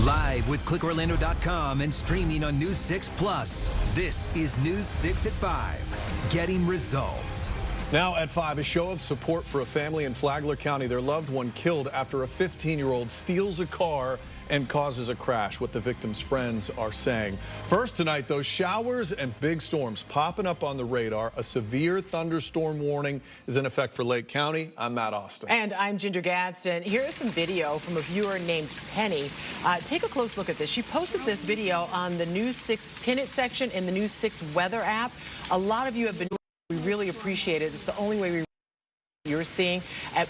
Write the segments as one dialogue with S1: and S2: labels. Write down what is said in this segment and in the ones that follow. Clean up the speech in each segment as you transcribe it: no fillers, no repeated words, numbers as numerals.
S1: Live with clickorlando.com and streaming on News 6 Plus. This is News 6 at 5. Getting results.
S2: Now at 5, a show of support for a family in Flagler County. Their loved one killed after a 15-year-old steals a car and causes a crash, what the victim's friends are saying. First tonight, those showers and big storms popping up on the radar. A severe thunderstorm warning is in effect for Lake County. I'm Matt Austin.
S3: And I'm Ginger Gadsden. Here is some video from a viewer named Penny. Take a close look at this. She posted this video on the News 6 Pin It section in the News 6 weather app. A lot of you have been doing it. We really appreciate it. It's the only way you're seeing,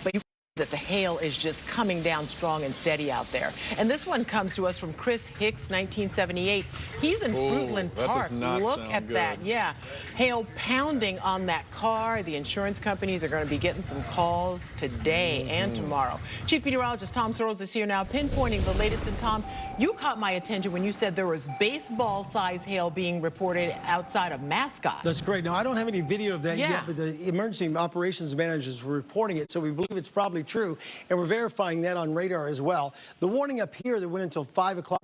S3: but that the hail is just coming down strong and steady out there. And this one comes to us from Chris Hicks, 1978. He's in Fruitland Park. Look at that. Yeah. Hail pounding on that car. The insurance companies are going to be getting some calls today and tomorrow. Chief Meteorologist Tom Searles is here now, pinpointing the latest. And Tom, you caught my attention when you said there was baseball-sized hail being reported outside of Mascot.
S4: That's great. Now, I don't have any video of that yet, but the emergency operations managers were reporting it, so we believe it's probably true, and we're verifying that on radar as well. The warning up here that went until 5 o'clock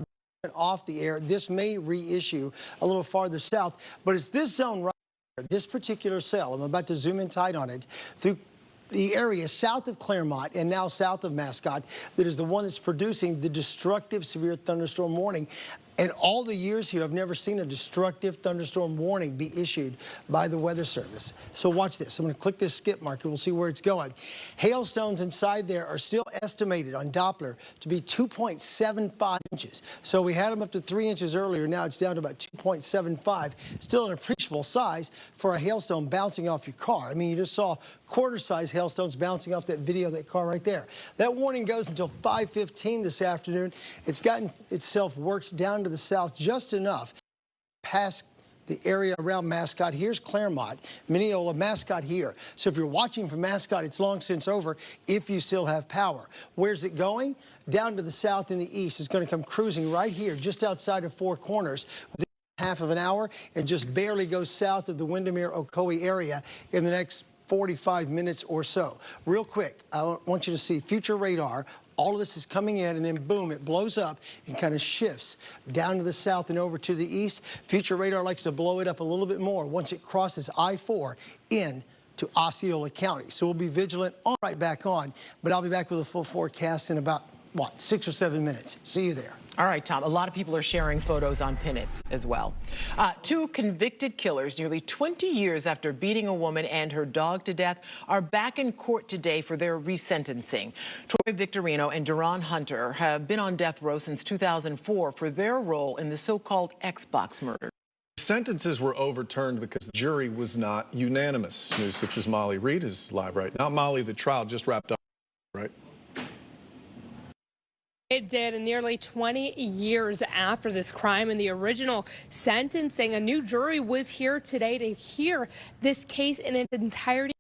S4: off the air, this may reissue a little farther south, but it's this zone right here, this particular cell. I'm about to zoom in tight on it, through the area south of Claremont and now south of Mascot, that is the one that's producing the destructive severe thunderstorm warning. And all the years here, I've never seen a destructive thunderstorm warning be issued by the Weather Service. So watch this. I'm going to click this skip marker. We'll see where it's going. Hailstones inside there are still estimated on Doppler to be 2.75 inches. So we had them up to 3 inches earlier. Now it's down to about 2.75. Still an appreciable size for a hailstone bouncing off your car. I mean, you just saw quarter-size hailstones bouncing off that video of that car right there. That warning goes until 5:15 this afternoon. It's gotten itself worked down to the south just enough past the area around Mascot. Here's Claremont, Mineola, Mascot here. So if you're watching from Mascot, it's long since over if you still have power. Where's it going? Down to the south and the east. It's going to come cruising right here just outside of Four Corners within half of an hour, and just barely goes south of the Windermere-Ocoee area in the next 45 minutes or so. Real quick, I want you to see future radar. All of this is coming in, and then boom, it blows up and kind of shifts down to the south and over to the east. Future radar likes to blow it up a little bit more once it crosses I-4 in to Osceola County. So we'll be vigilant right back on, but I'll be back with a full forecast in about, 6 or 7 minutes. See you there.
S3: All right, Tom. A lot of people are sharing photos on Pin It as well. 2 convicted killers, nearly 20 years after beating a woman and her dog to death, are back in court today for their resentencing. Troy Victorino and Duron Hunter have been on death row since 2004 for their role in the so-called Xbox murder.
S2: Sentences were overturned because the jury was not unanimous. News 6's Molly Reed is live right now. Molly, the trial just wrapped up, right?
S5: It did, and nearly 20 years after this crime and the original sentencing, a new jury was here today to hear this case in its entirety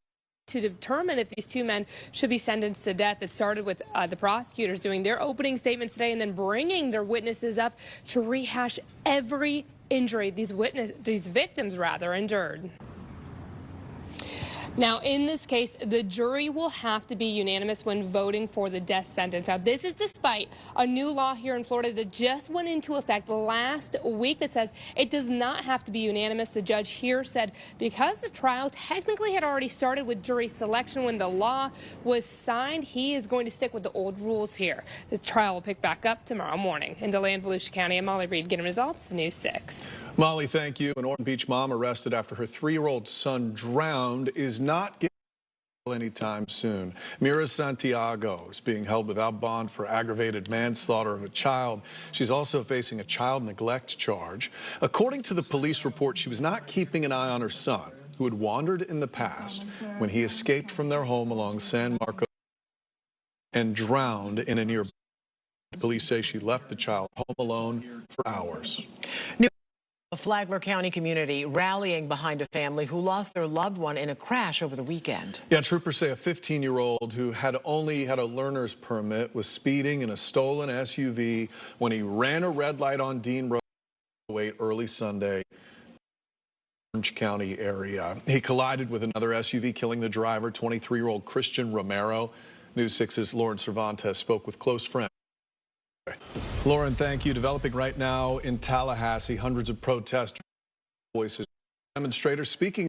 S5: to determine if these 2 men should be sentenced to death. It started with the prosecutors doing their opening statements today and then bringing their witnesses up to rehash every injury these victims endured. Now, in this case, the jury will have to be unanimous when voting for the death sentence. Now, this is despite a new law here in Florida that just went into effect last week that says it does not have to be unanimous. The judge here said because the trial technically had already started with jury selection when the law was signed, he is going to stick with the old rules here. The trial will pick back up tomorrow morning. In DeLand, Volusia County, I'm Molly Reed, getting results, News 6.
S2: Molly, thank you. An Orton Beach mom arrested after her 3-year-old son drowned is not getting anytime soon. Mira Santiago is being held without bond for aggravated manslaughter of a child. She's also facing a child neglect charge. According to the police report, she was not keeping an eye on her son, who had wandered in the past when he escaped from their home along San Marcos and drowned in a nearby. Police say she left the child home alone for hours.
S3: A Flagler County community rallying behind a family who lost their loved one in a crash over the weekend.
S2: Yeah, troopers say a 15-year-old who had only had a learner's permit was speeding in a stolen SUV when he ran a red light on Dean Road early Sunday. Orange County area. He collided with another SUV, killing the driver, 23-year-old Christian Romero. News 6's Lauren Cervantes spoke with close friends. Lauren, thank you. Developing right now in Tallahassee, hundreds of protesters, voices, demonstrators speaking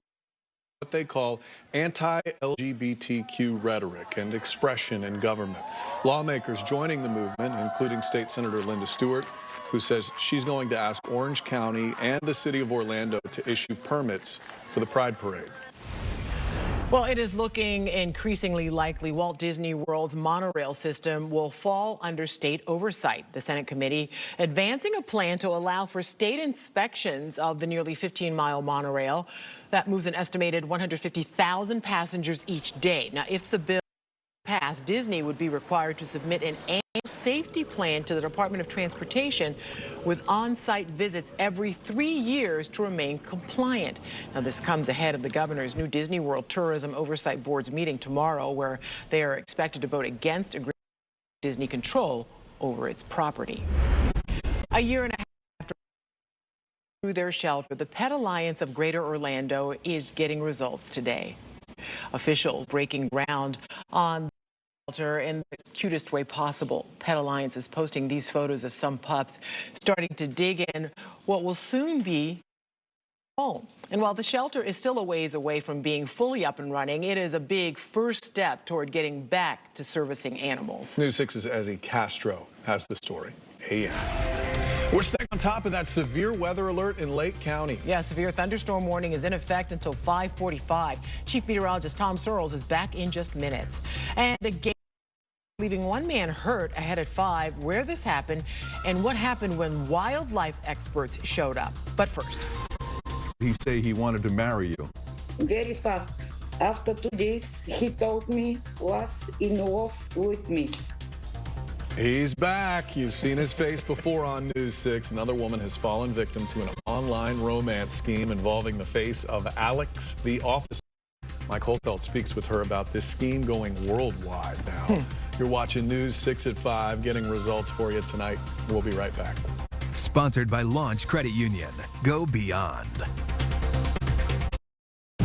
S2: what they call anti-LGBTQ rhetoric and expression in government. Lawmakers joining the movement, including State Senator Linda Stewart, who says she's going to ask Orange County and the city of Orlando to issue permits for the Pride Parade.
S3: Well, it is looking increasingly likely Walt Disney World's monorail system will fall under state oversight. The Senate committee advancing a plan to allow for state inspections of the nearly 15-mile monorail that moves an estimated 150,000 passengers each day. Now, if the bill passed, Disney would be required to submit an annual safety plan to the Department of Transportation with on-site visits every 3 years to remain compliant. Now, this comes ahead of the governor's new Disney World Tourism Oversight Board's meeting tomorrow, where they are expected to vote against agreeing with Disney control over its property. A year and a half after through their shelter, the Pet Alliance of Greater Orlando is getting results today. Officials breaking ground on the shelter in the cutest way possible. Pet Alliance is posting these photos of some pups starting to dig in what will soon be home. And while the shelter is still a ways away from being fully up and running, it is a big first step toward getting back to servicing animals.
S2: News 6's Ezzy Castro has the story. We're staying on top of that severe weather alert in Lake County.
S3: Yeah, severe thunderstorm warning is in effect until 5:45. Chief Meteorologist Tom Searles is back in just minutes. And the gate leaving one man hurt ahead at 5, where this happened and what happened when wildlife experts showed up. But first.
S6: He said he wanted to marry you.
S7: Very fast. After 2 days, he told me was in love with me.
S2: He's back. You've seen his face before on News 6. Another woman has fallen victim to an online romance scheme involving the face of Alex, the officer. Mike Holfeld speaks with her about this scheme going worldwide now. You're watching News 6 at 5, getting results for you tonight. We'll be right back.
S1: Sponsored by Launch Credit Union. Go beyond.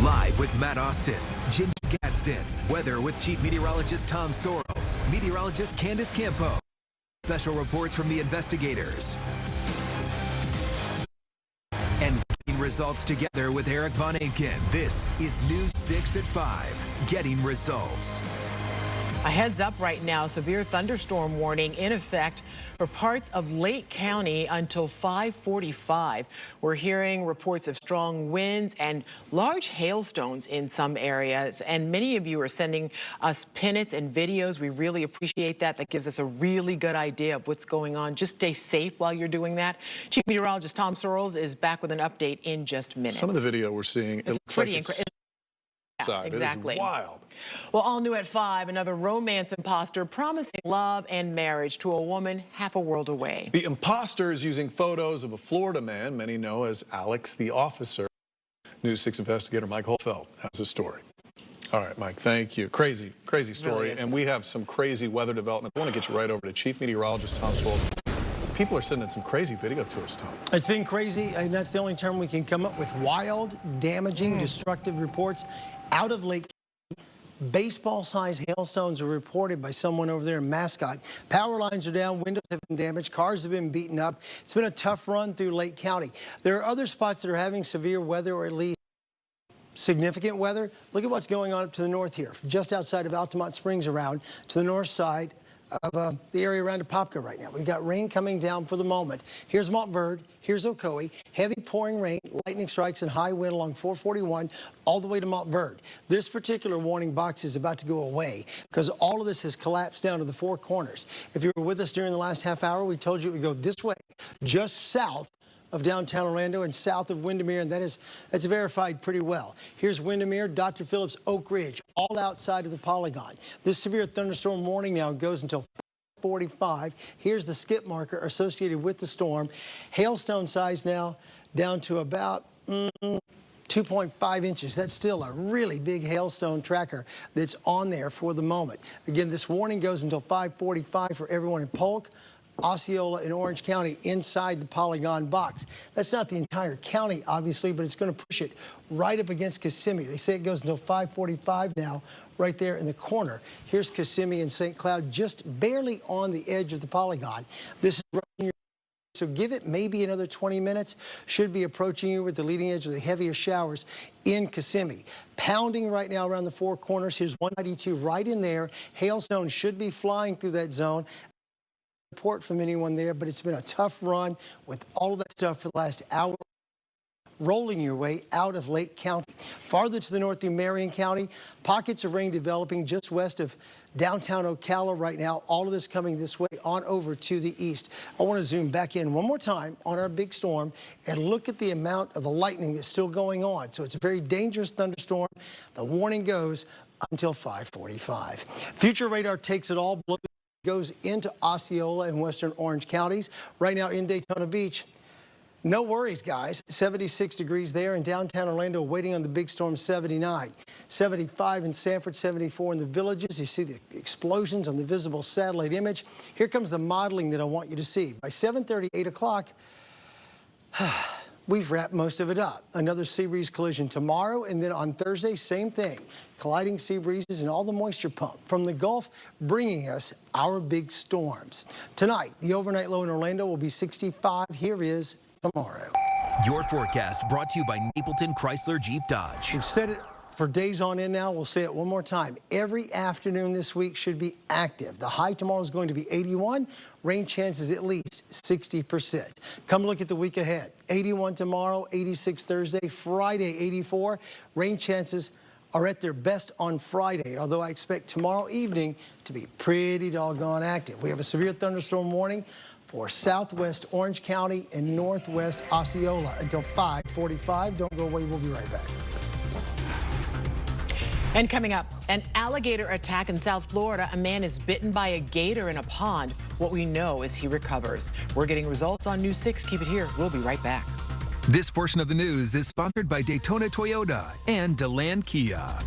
S1: Live with Matt Austin, Ginger Gadsden. Weather with Chief Meteorologist Tom Searles. Meteorologist Candace Campo. Special reports from the investigators. And getting results together with Eric Von Aken. This is News 6 at 5. Getting results.
S3: A heads up right now, severe thunderstorm warning in effect for parts of Lake County until 5:45. We're hearing reports of strong winds and large hailstones in some areas. And many of you are sending us pinnets and videos. We really appreciate that. That gives us a really good idea of what's going on. Just stay safe while you're doing that. Chief Meteorologist Tom Searles is back with an update in just minutes.
S2: Some of the video we're seeing, it looks like it's
S3: exactly.
S2: It is wild.
S3: Well, all new at 5, another romance imposter promising love and marriage to a woman half a world away.
S2: The imposter is using photos of a Florida man many know as Alex, the officer. News 6 investigator Mike Holfeld has a story. All right, Mike, thank you. Crazy story.
S3: Really,
S2: and we have some crazy weather developments. I want to get you right over to Chief Meteorologist Tom Searles. People are sending some crazy video to us, Tom.
S4: It's been crazy, and that's the only term we can come up with. Wild, damaging, destructive reports out of Lake County. Baseball-sized hailstones are reported by someone over there in Mascot. Power lines are down, windows have been damaged, cars have been beaten up. It's been a tough run through Lake County. There are other spots that are having severe weather, or at least significant weather. Look at what's going on up to the north here, just outside of Altamont Springs, around to the north side of the area around Apopka right now. We've got rain coming down for the moment. Here's Montverde, here's Ocoee, heavy pouring rain, lightning strikes and high wind along 441 all the way to Montverde. This particular warning box is about to go away because all of this has collapsed down to the four corners. If you were with us during the last half hour, we told you it would go this way, just south of downtown Orlando and south of Windermere, and that's verified pretty well. Here's Windermere, Dr. Phillips, Oak Ridge, all outside of the polygon. This severe thunderstorm warning now goes until 45. Here's the skip marker associated with the storm. Hailstone size now down to about 2.5 inches. That's still a really big hailstone tracker that's on there for the moment. Again, this warning goes until 5:45 for everyone in Polk, Osceola, and Orange County inside the polygon box. That's not the entire county, obviously, but it's going to push it right up against Kissimmee. They say it goes until 5:45 now, right there in the corner. Here's Kissimmee and St. Cloud just barely on the edge of the polygon. This is right in your so give it maybe another 20 minutes. Should be approaching you with the leading edge of the heaviest showers in Kissimmee. Pounding right now around the four corners. Here's 192 right in there. Hailstones should be flying through that zone. Report from anyone there, but it's been a tough run with all of that stuff for the last hour. Rolling your way out of Lake County. Farther to the north through Marion County, pockets of rain developing just west of downtown Ocala right now. All of this coming this way on over to the east. I want to zoom back in one more time on our big storm and look at the amount of the lightning that's still going on. So it's a very dangerous thunderstorm. The warning goes until 5:45. Future radar takes it all, goes into Osceola and western Orange counties. Right now in Daytona Beach. No worries, guys. 76 degrees there in downtown Orlando, waiting on the big storm, 79. 75 in Sanford, 74 in the Villages. You see the explosions on the visible satellite image. Here comes the modeling that I want you to see. By 7:30, 8 o'clock, we've wrapped most of it up. Another sea breeze collision tomorrow, and then on Thursday, same thing. Colliding sea breezes and all the moisture pump from the Gulf, bringing us our big storms. Tonight, the overnight low in Orlando will be 65. Here is tomorrow.
S1: Your forecast brought to you by Napleton Chrysler Jeep Dodge.
S4: We've said it for days on end now. We'll say it one more time. Every afternoon this week should be active. The high tomorrow is going to be 81. Rain chances at least 60%. Come look at the week ahead. 81 tomorrow, 86 Thursday, Friday 84. Rain chances are at their best on Friday, although I expect tomorrow evening to be pretty doggone active. We have a severe thunderstorm warning for southwest Orange County and northwest Osceola until 5:45. Don't go away. We'll be right back.
S3: And coming up, an alligator attack in South Florida. A man is bitten by a gator in a pond. What we know is he recovers. We're getting results on News 6. Keep it here. We'll be right back.
S1: This portion of the news is sponsored by Daytona Toyota and DeLand Kia.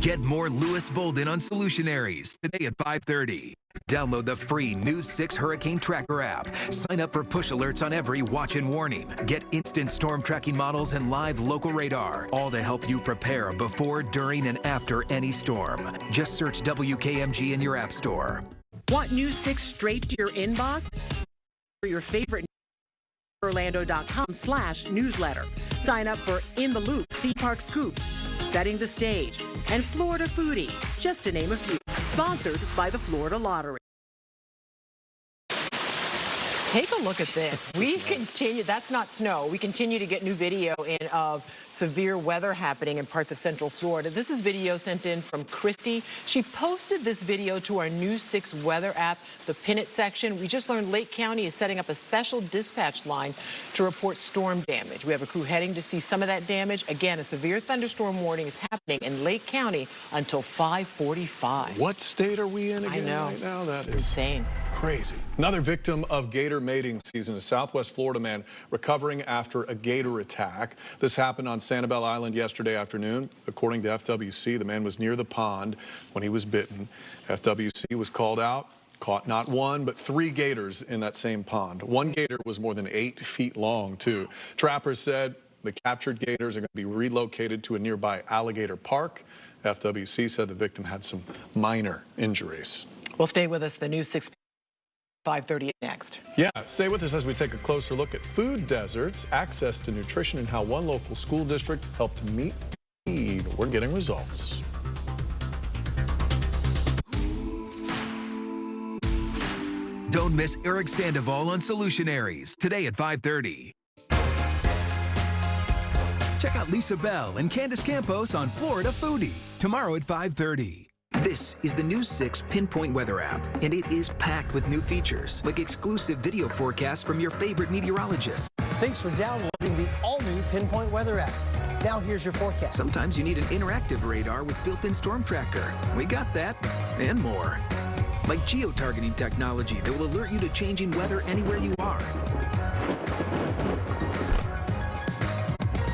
S1: Get more Lewis Bolden on Solutionaries today at 5:30. Download the free News 6 Hurricane Tracker app. Sign up for push alerts on every watch and warning. Get instant storm tracking models and live local radar, all to help you prepare before, during, and after any storm. Just search WKMG in your app store.
S3: Want News 6 straight to your inbox? For your favorite Orlando.com/newsletter. Sign up for In the Loop, Theme Park Scoops, Setting the Stage, and Florida Foodie, just to name a few. Sponsored by the Florida Lottery. Take a look at this. We continue, that's not snow. We continue to get new video in of severe weather happening in parts of Central Florida. This is video sent in from Christy. She posted this video to our News 6 weather app, the Pin It section. We just learned Lake County is setting up a special dispatch line to report storm damage. We have a crew heading to see some of that damage. Again, a severe thunderstorm warning is happening in Lake County until 5:45.
S2: What state are we in again right now? That is
S3: insane.
S2: Crazy. Another victim of gator mating season, a Southwest Florida man recovering after a gator attack. This happened on Sanibel Island yesterday afternoon. According to FWC, the man was near the pond when he was bitten. FWC was called out, caught not one, but 3 gators in that same pond. One gator was more than 8 feet long, too. Trappers said the captured gators are going to be relocated to a nearby Alligator Park. FWC said the victim had some minor injuries.
S3: Well, stay with us. The News 6 5:30 next.
S2: Yeah, stay with us as we take a closer look at food deserts, access to nutrition, and how one local school district helped meet the need. We're getting results.
S1: Don't miss Eric Sandoval on Solutionaries today at 5:30. Check out Lisa Bell and Candace Campos on Florida Foodie tomorrow at 5:30. This is the News 6 Pinpoint Weather app, and it is packed with new features like exclusive video forecasts from your favorite meteorologists.
S4: Thanks for downloading the all-new Pinpoint Weather app. Now here's your forecast.
S1: Sometimes you need an interactive radar with built-in storm tracker. We got that and more. Like geo-targeting technology that will alert you to changing weather anywhere you are.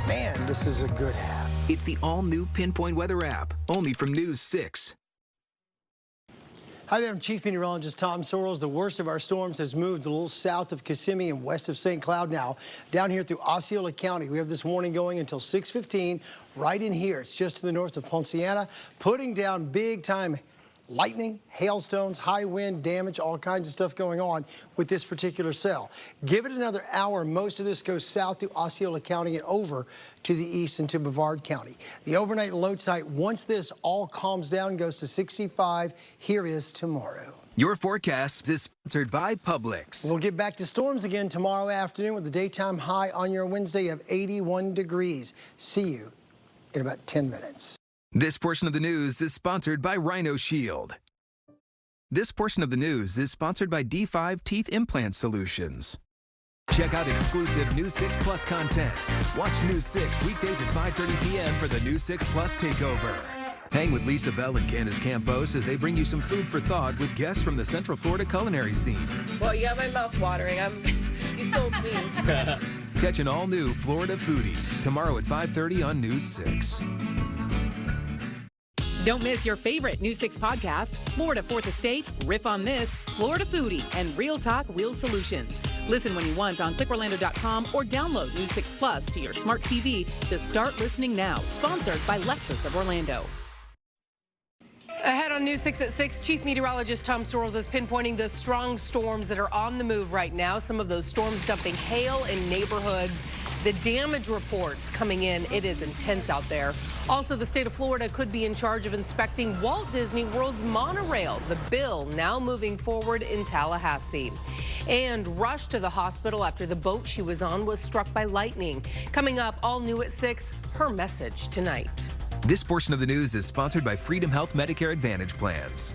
S4: Man, this is a good app.
S1: It's the all-new Pinpoint Weather app, only from News 6.
S4: Hi there, I'm Chief Meteorologist Tom Sorrells. The worst of our storms has moved a little south of Kissimmee and west of St. Cloud now. Down here through Osceola County, we have this warning going until 6:15. Right in here, it's just to the north of Ponciana, putting down big time lightning, hailstones, high wind, damage, all kinds of stuff going on with this particular cell. Give it another hour, most of this goes south through Osceola County and over to the east into Brevard County. The overnight low tide, once this all calms down, goes to 65. Here is tomorrow.
S1: Your forecast is sponsored by Publix.
S4: We'll get back to storms again tomorrow afternoon with the daytime high on your Wednesday of 81 degrees. See you in about 10 minutes.
S1: This portion of the news is sponsored by Rhino Shield. This portion of the news is sponsored by D5 Teeth Implant Solutions. Check out exclusive News 6 Plus content. Watch News 6 weekdays at 5:30 p.m. for the News 6 Plus Takeover. Hang with Lisa Bell and Candace Campos as they bring you some food for thought with guests from the Central Florida culinary scene.
S8: Well, you got my mouth watering. You sold me.
S1: Catch an all-new Florida Foodie tomorrow at 5:30 on News 6.
S9: Don't miss your favorite News 6 podcast, Florida 4th Estate, Riff on This, Florida Foodie, and Real Talk Real Solutions. Listen when you want on clickorlando.com or download News 6 Plus to your smart TV to start listening now. Sponsored by Lexus of Orlando.
S3: Ahead on News 6 at 6, Chief Meteorologist Tom Sorrells is pinpointing the strong storms that are on the move right now. Some of those storms dumping hail in neighborhoods. The damage reports coming in, it is intense out there. Also, the state of Florida could be in charge of inspecting Walt Disney World's monorail. The bill now moving forward in Tallahassee. And rushed to the hospital after the boat she was on was struck by lightning. Coming up, all new at 6, her message tonight.
S1: This portion of the news is sponsored by Freedom Health Medicare Advantage Plans.